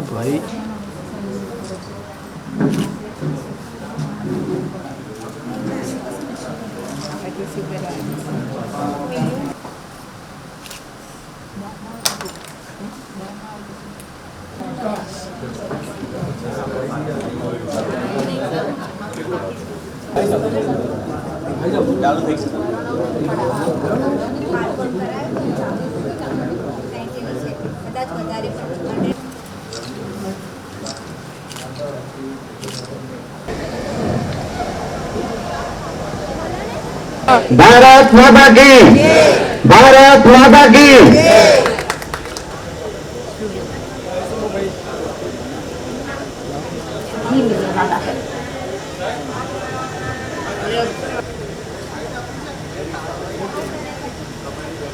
भाई भारत माता की, भारत माता की।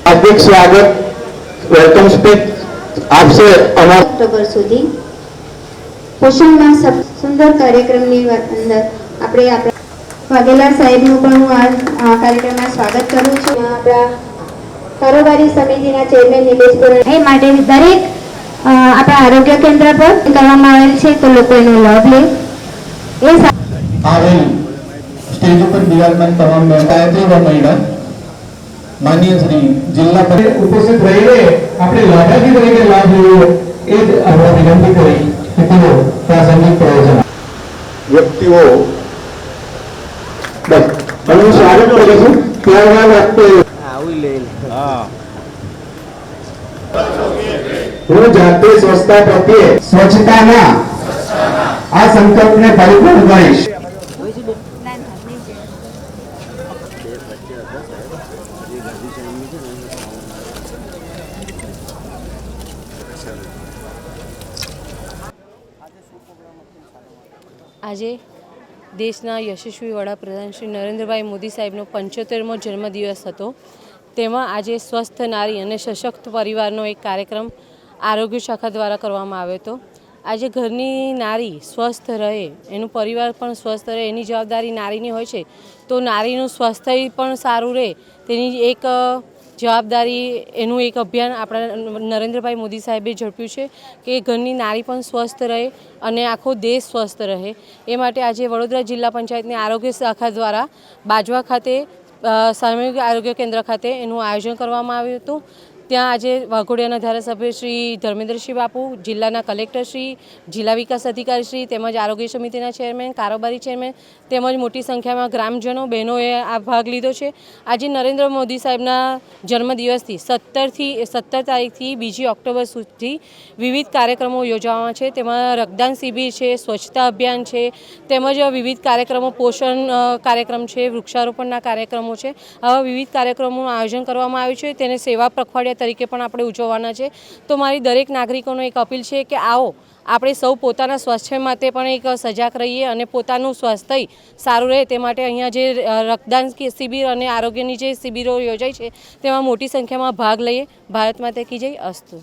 हार्दिक स्वागत, वेलकम स्पीच आपसे अक्टोबर सुधी पोषण माह सुंदर कार्यक्रमની અંદર આપણે વાઘેલા સાહેબનું પણ હું આ કાર્યક્રમમાં સ્વાગત કરું છું। આપણા કારોબારી સમિતિના ચેરમેન નિલેશભાઈ એ માટે દરેક આપણા આરોગ્ય કેન્દ્ર પર કરવામાં આવેલ છે તો લોકો એનો લાભ લે। એ આવેલ સ્ટેજ ઉપર બિરાજમાન તમામ ગાયત્રી મહિલા માનનીય શ્રી જિલ્લા ઉપસ્થિત રહીને આપણે લાભાર્થી તરીકે લાભ લેવો એ જ આપણે વિનંતી કરી કે તેઓ પ્રાસંગિક પ્રવચન વ્યક્તિઓ બસ અને સ્વાગત કરીશું। ત્યારબાદ આપણે હું જાતે સ્વચ્છતા પ્રત્યે સ્વચ્છતાના આ સંકલ્પને પરિપૂર્ણ કરીશ। આજે દેશના યશસ્વી વડાપ્રધાન શ્રી નરેન્દ્રભાઈ મોદી સાહેબનો 75મો જન્મદિવસ હતો। તેમાં આજે સ્વસ્થ નારી અને સશક્ત પરિવારનો એક કાર્યક્રમ આરોગ્ય શાખા દ્વારા કરવામાં આવ્યો હતો। આજે ઘરની નારી સ્વસ્થ રહે, એનું પરિવાર પણ સ્વસ્થ રહે, એની જવાબદારી નારીની હોય છે। તો નારીનું સ્વાસ્થ્ય પણ સારું રહે તેની એક જવાબદારી, એનું એક અભિયાન આપણા નરેન્દ્રભાઈ મોદી સાહેબે ઝડપ્યું છે કે ઘરની નારી પણ સ્વસ્થ રહે અને આખો દેશ સ્વસ્થ રહે। એ માટે આજે વડોદરા જિલ્લા પંચાયતની આરોગ્ય શાખા દ્વારા બાજવા ખાતે સામૂહિક આરોગ્ય કેન્દ્ર ખાતે એનું આયોજન કરવામાં આવ્યું હતું। ત્યાં આજે વાઘોડિયાના ધારાસભ્ય શ્રી ધર્મેન્દ્રસિંહ બાપુ, જિલ્લાના કલેક્ટર શ્રી, જિલ્લા વિકાસ અધિકારી શ્રી તેમજ આરોગ્ય સમિતિના ચેરમેન, કારોબારી ચેરમેન તેમજ મોટી સંખ્યામાં ગ્રામજનો બહેનોએ આ ભાગ લીધો છે। આજે નરેન્દ્ર મોદી સાહેબના જન્મદિવસથી 17 તારીખથી 2 ઓક્ટોબર સુધી વિવિધ કાર્યક્રમો યોજવામાં છે। તેમાં રક્તદાન શિબિર છે, સ્વચ્છતા અભિયાન છે, તેમજ વિવિધ કાર્યક્રમો, પોષણ કાર્યક્રમ છે, વૃક્ષારોપણના કાર્યક્રમો છે। આવા વિવિધ કાર્યક્રમોનું આયોજન કરવામાં આવ્યું છે। તેને સેવા પખવાડિયા તરીકે પણ આપણે ઉજવવાના છે। તો મારી દરેક નાગરિકોને એક અપીલ છે કે આવો આપણે સૌ પોતાના સ્વાસ્થ્ય માટે પણ એક સજાગ રહીએ અને પોતાનું સ્વાસ્થ્ય સારું રહે તે માટે અહીંયા જે રક્તદાન શિબિર અને આરોગ્યની જે શિબિરો યોજાય છે તેમાં મોટી સંખ્યામાં ભાગ લઈએ। ભારત માતા કી જય, અસ્તુ।